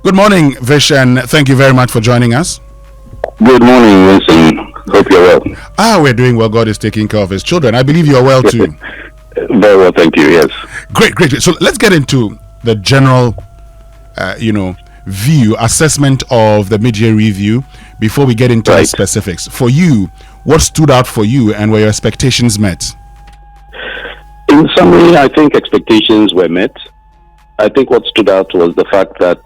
Good morning, Vish, and thank you very much for joining us. Good morning, Winston. Hope you're well. We're doing well. God is taking care of his children. I believe you're well too. Very well, thank you, yes. Great. So let's get into the general, assessment of the mid-year review before we get into the specifics. For you, what stood out for you and were your expectations met? In summary, I think expectations were met. I think what stood out was the fact that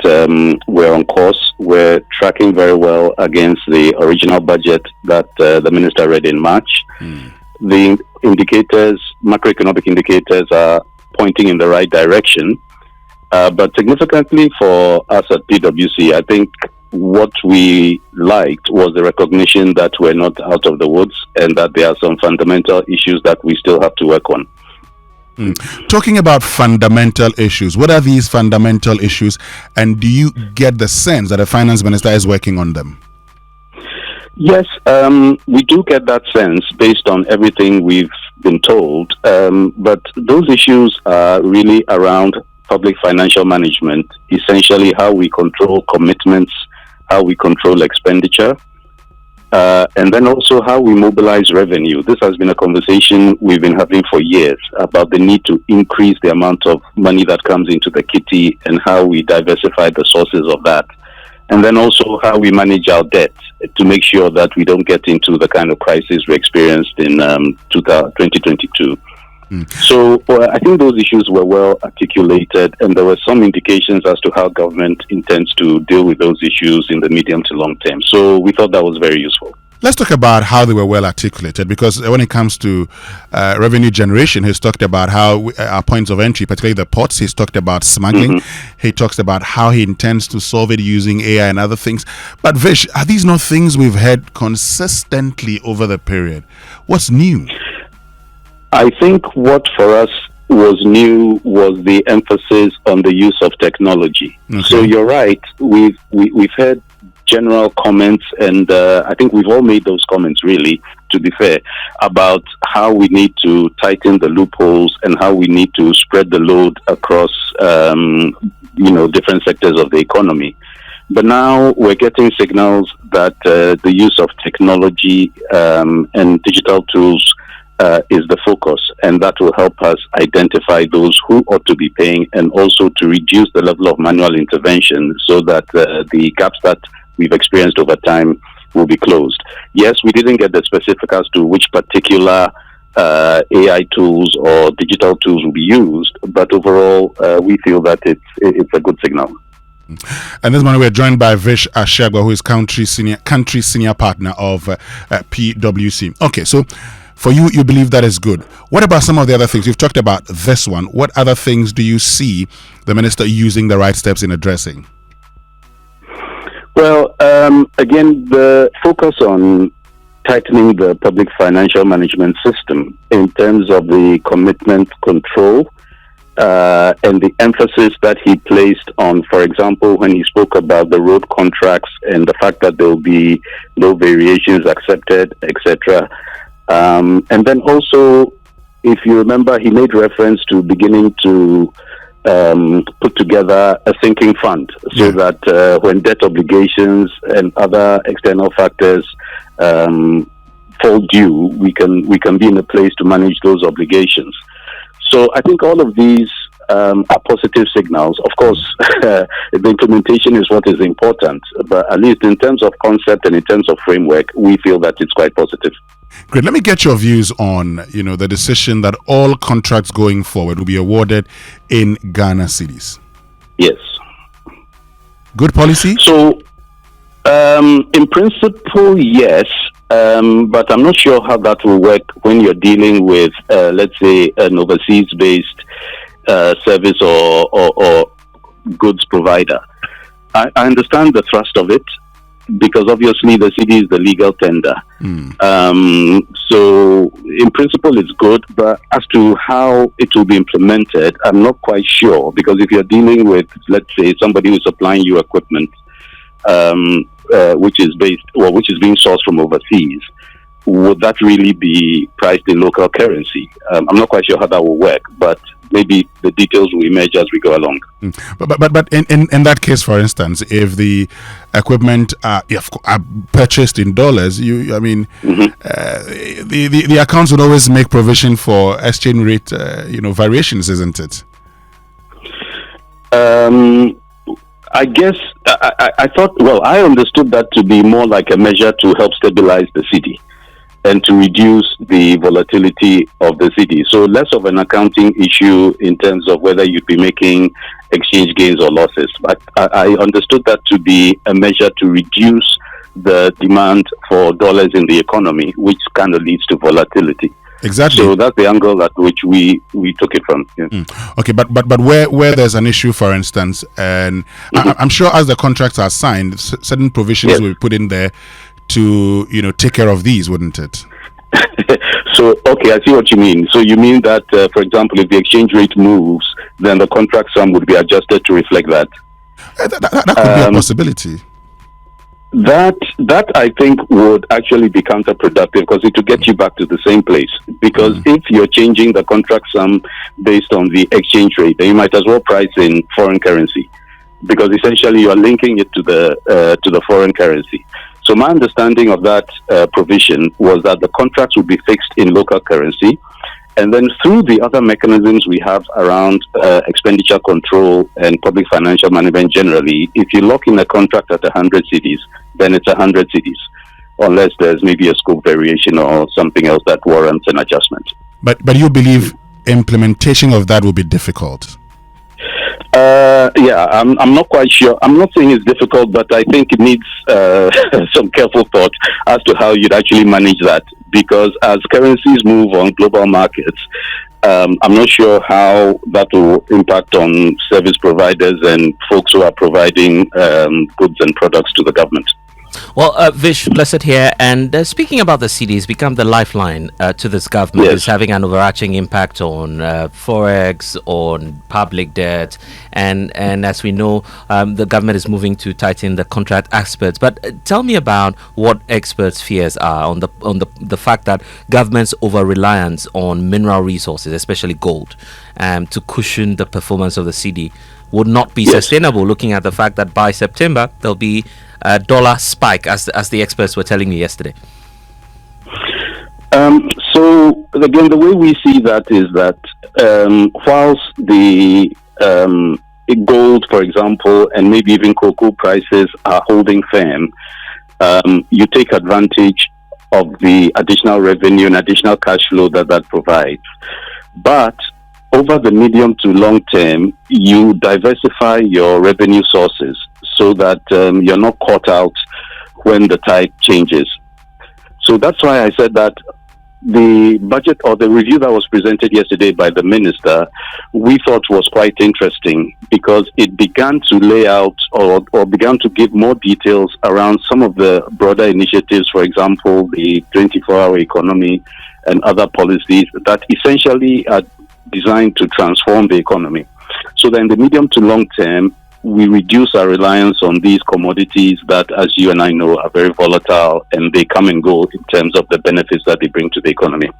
we're on course. We're tracking very well against the original budget that the minister read in March. The indicators, macroeconomic indicators, are pointing in the right direction. But significantly for us at PwC, I think what we liked was the recognition that we're not out of the woods and that there are some fundamental issues that we still have to work on. Talking about fundamental issues, what are these fundamental issues, and do you get the sense that the finance minister is working on them? Yes, we do get that sense based on everything we've been told, but those issues are really around public financial management, essentially how we control commitments, how we control expenditure, and then also how we mobilize revenue. This has been a conversation we've been having for years about the need to increase the amount of money that comes into the kitty and how we diversify the sources of that. And then also how we manage our debt to make sure that we don't get into the kind of crisis we experienced in 2022. So I think those issues were well articulated, and there were some indications as to how government intends to deal with those issues in the medium to long term. So we thought that was very useful. Let's talk about how they were well articulated, because when it comes to revenue generation, he's talked about how our points of entry, particularly the ports, he's talked about smuggling. He talks about how he intends to solve it using AI and other things. But Vish, are these not things we've heard consistently over the period? What's new? I think what for us was new was the emphasis on the use of technology. Okay. So you're right. We've heard general comments, and I think we've all made those comments, really, to be fair, about how we need to tighten the loopholes and how we need to spread the load across, different sectors of the economy. But now we're getting signals that the use of technology and digital tools is the focus, and that will help us identify those who ought to be paying and also to reduce the level of manual intervention so that the gaps that we've experienced over time will be closed. Yes, we didn't get the specific as to which particular AI tools or digital tools will be used, but overall we feel that it's a good signal. And this morning we're joined by Vish Ashiagbor, who is country senior partner of PwC. Okay, so for you, you believe that is good. What about some of the other things? You've talked about this one. What other things do you see the minister using the right steps in addressing? Well, again, the focus on tightening the public financial management system in terms of the commitment control and the emphasis that he placed on, for example, when he spoke about the road contracts and the fact that there will be no variations accepted, etc. And then also, if you remember, he made reference to beginning to put together a sinking fund so that when debt obligations and other external factors fall due, we can be in a place to manage those obligations. So I think all of these are positive signals. Of course, the implementation is what is important, but at least in terms of concept and in terms of framework, we feel that it's quite positive. Great. Let me get your views on, the decision that all contracts going forward will be awarded in Ghana cedis. Yes. Good policy? So, in principle, yes. But I'm not sure how that will work when you're dealing with, let's say, an overseas-based service or goods provider. I understand the thrust of it, because obviously the CD is the legal tender. So in principle it's good, but as to how it will be implemented, I'm not quite sure, because if you're dealing with, let's say, somebody who's supplying you equipment which is being sourced from overseas, would that really be priced in local currency? I'm not quite sure how that will work, but maybe the details will emerge as we go along. But in that case, for instance, if the equipment are purchased in dollars, the accounts would always make provision for exchange rate variations, isn't it? I guess I thought, I understood that to be more like a measure to help stabilize the cedi and to reduce the volatility of the cedi. So less of an accounting issue in terms of whether you'd be making exchange gains or losses. But I understood that to be a measure to reduce the demand for dollars in the economy, which kind of leads to volatility. Exactly. So that's the angle at which we took it from. Yeah. Okay, but where there's an issue, for instance, and I'm sure as the contracts are signed, certain provisions will be put in there to take care of these, wouldn't it? So okay, I see what you mean. So you mean that, for example, if the exchange rate moves, then the contract sum would be adjusted to reflect that. That could be a possibility. That I think would actually be counterproductive because it will get you back to the same place. Because if you're changing the contract sum based on the exchange rate, then you might as well price in foreign currency, because essentially you are linking it to the foreign currency. So my understanding of that provision was that the contracts would be fixed in local currency, and then through the other mechanisms we have around expenditure control and public financial management generally, if you lock in a contract at 100 cedis, then it's 100 cedis, unless there's maybe a scope variation or something else that warrants an adjustment. But you believe implementation of that will be difficult? I'm not quite sure. I'm not saying it's difficult, but I think it needs some careful thought as to how you'd actually manage that. Because as currencies move on global markets, I'm not sure how that will impact on service providers and folks who are providing goods and products to the government. Well, Vish, blessed here. And speaking about the cedi, it's become the lifeline to this government. Yes. It's having an overarching impact on forex, on public debt, and as we know, the government is moving to tighten the contract aspects. But tell me about what experts' fears are on the fact that government's over reliance on mineral resources, especially gold, to cushion the performance of the cedi would not be sustainable. Looking at the fact that by September there'll be a dollar spike, as the experts were telling me yesterday. So again, the way we see that is that whilst the gold, for example, and maybe even cocoa prices are holding firm, you take advantage of the additional revenue and additional cash flow that provides. But over the medium to long term, you diversify your revenue sources so that you're not caught out when the tide changes. So that's why I said that the budget or the review that was presented yesterday by the minister, we thought was quite interesting because it began to lay out or began to give more details around some of the broader initiatives, for example, the 24-hour economy and other policies that essentially are designed to transform the economy. So that in the medium to long term, we reduce our reliance on these commodities that, as you and I know, are very volatile and they come and go in terms of the benefits that they bring to the economy.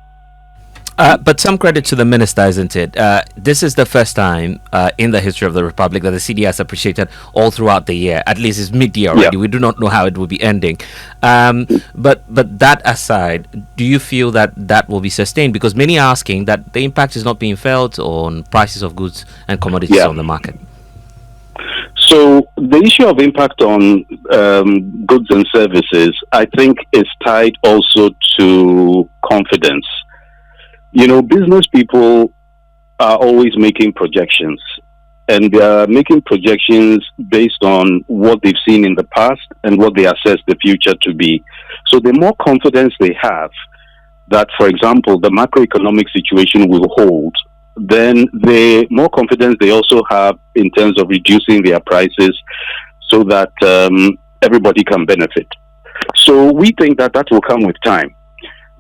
But some credit to the minister, isn't it? This is the first time in the history of the Republic that the cedi has appreciated all throughout the year. At least it's mid-year already. We do not know how it will be ending. But that aside, do you feel that will be sustained? Because many are asking that the impact is not being felt on prices of goods and commodities on the market. So the issue of impact on goods and services, I think, is tied also to confidence. You know, business people are always making projections, and they are making projections based on what they've seen in the past and what they assess the future to be. So the more confidence they have that, for example, the macroeconomic situation will hold, then the more confidence they also have in terms of reducing their prices so that everybody can benefit. So we think that will come with time.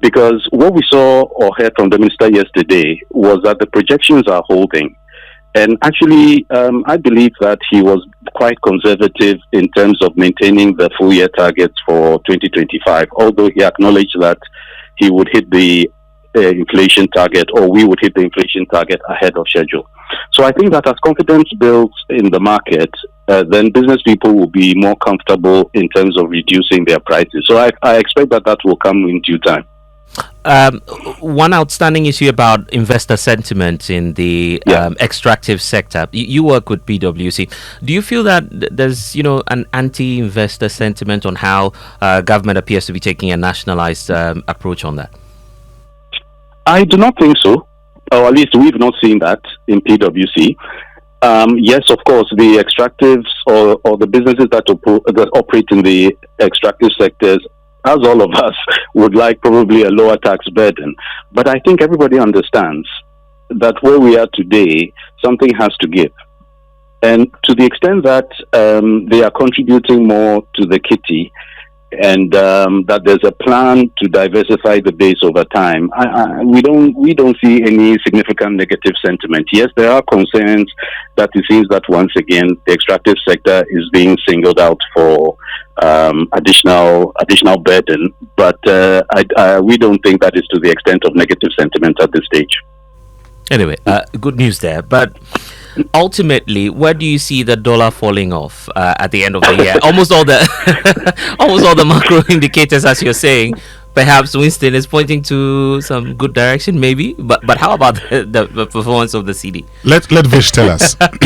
Because what we saw or heard from the minister yesterday was that the projections are holding. And actually, I believe that he was quite conservative in terms of maintaining the full year targets for 2025, although he acknowledged that he would hit the inflation target, or we would hit the inflation target ahead of schedule. So I think that as confidence builds in the market, then business people will be more comfortable in terms of reducing their prices. So I expect that will come in due time. One outstanding issue about investor sentiment in the extractive sector. You work with PwC. Do you feel that there's an anti-investor sentiment on how government appears to be taking a nationalized approach on that? I do not think so, or at least we've not seen that in PwC. Yes, of course, the extractives or the businesses that operate in the extractive sectors, as all of us, would like probably a lower tax burden. But I think everybody understands that where we are today, something has to give. And to the extent that they are contributing more to the kitty, and that there's a plan to diversify the base over time, we don't see any significant negative sentiment. Yes, there are concerns that it seems that once again the extractive sector is being singled out for additional burden, but we don't think that is to the extent of negative sentiment at this stage. Anyway, good news there, but ultimately, where do you see the dollar falling off at the end of the year? Almost all the macro indicators, as you're saying, perhaps Winston is pointing to some good direction, maybe. But how about the performance of the CD? Let Vish tell us. That's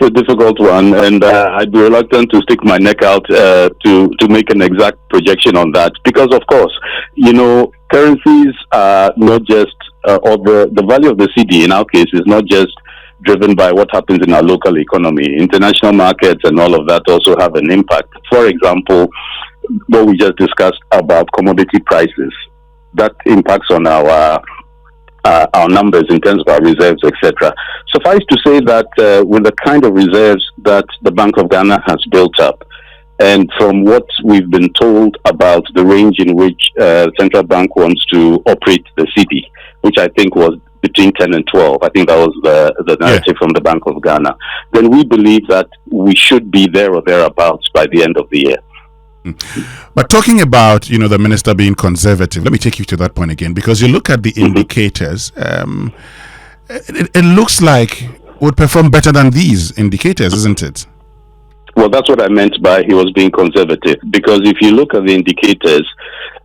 a difficult one, and I'd be reluctant to stick my neck out to make an exact projection on that, because of course, currencies are not just or the value of the CD in our case is not just driven by what happens in our local economy. International markets and all of that also have an impact. For example, what we just discussed about commodity prices, that impacts on our numbers in terms of our reserves, etc. Suffice to say that with the kind of reserves that the Bank of Ghana has built up, and from what we've been told about the range in which central bank wants to operate the CD, which I think was between 10 and 12, I think that was the narrative from the Bank of Ghana, then we believe that we should be there or thereabouts by the end of the year. But talking about, the minister being conservative, let me take you to that point again, because you look at the indicators, it looks like would perform better than these indicators, isn't it? Well, that's what I meant by he was being conservative, because if you look at the indicators,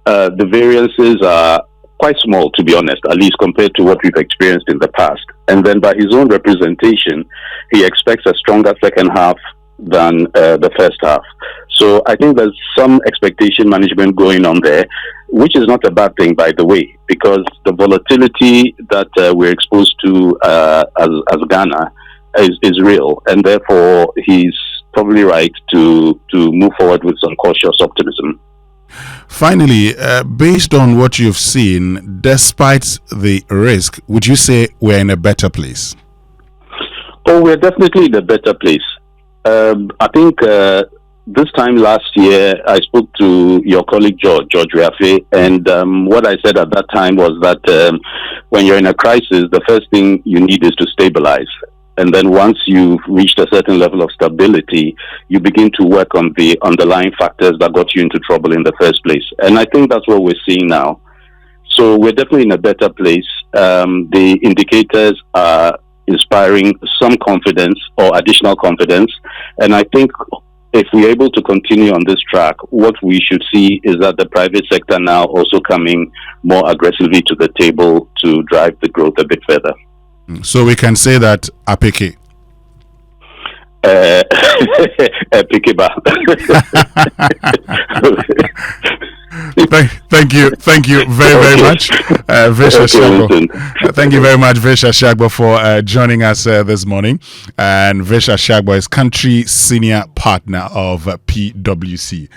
the variances are quite small, to be honest, at least compared to what we've experienced in the past. And then by his own representation, he expects a stronger second half than the first half. So I think there's some expectation management going on there, which is not a bad thing, by the way, because the volatility that we're exposed to as Ghana is real, and therefore he's probably right to move forward with some cautious optimism. Finally, based on what you've seen, despite the risk, would you say we're in a better place? Oh, we're definitely in a better place. I think this time last year, I spoke to your colleague George Riafe, and what I said at that time was that when you're in a crisis, the first thing you need is to stabilize. And then once you've reached a certain level of stability, you begin to work on the underlying factors that got you into trouble in the first place. And I think that's what we're seeing now. So we're definitely in a better place. The indicators are inspiring some confidence or additional confidence. And I think if we're able to continue on this track, what we should see is that the private sector now also coming more aggressively to the table to drive the growth a bit further. So we can say that APK. Thank you very much, Vish Ashiagbor. Thank you very much, Vish Ashiagbor, for joining us this morning. And Vish Ashiagbor is country senior partner of PwC.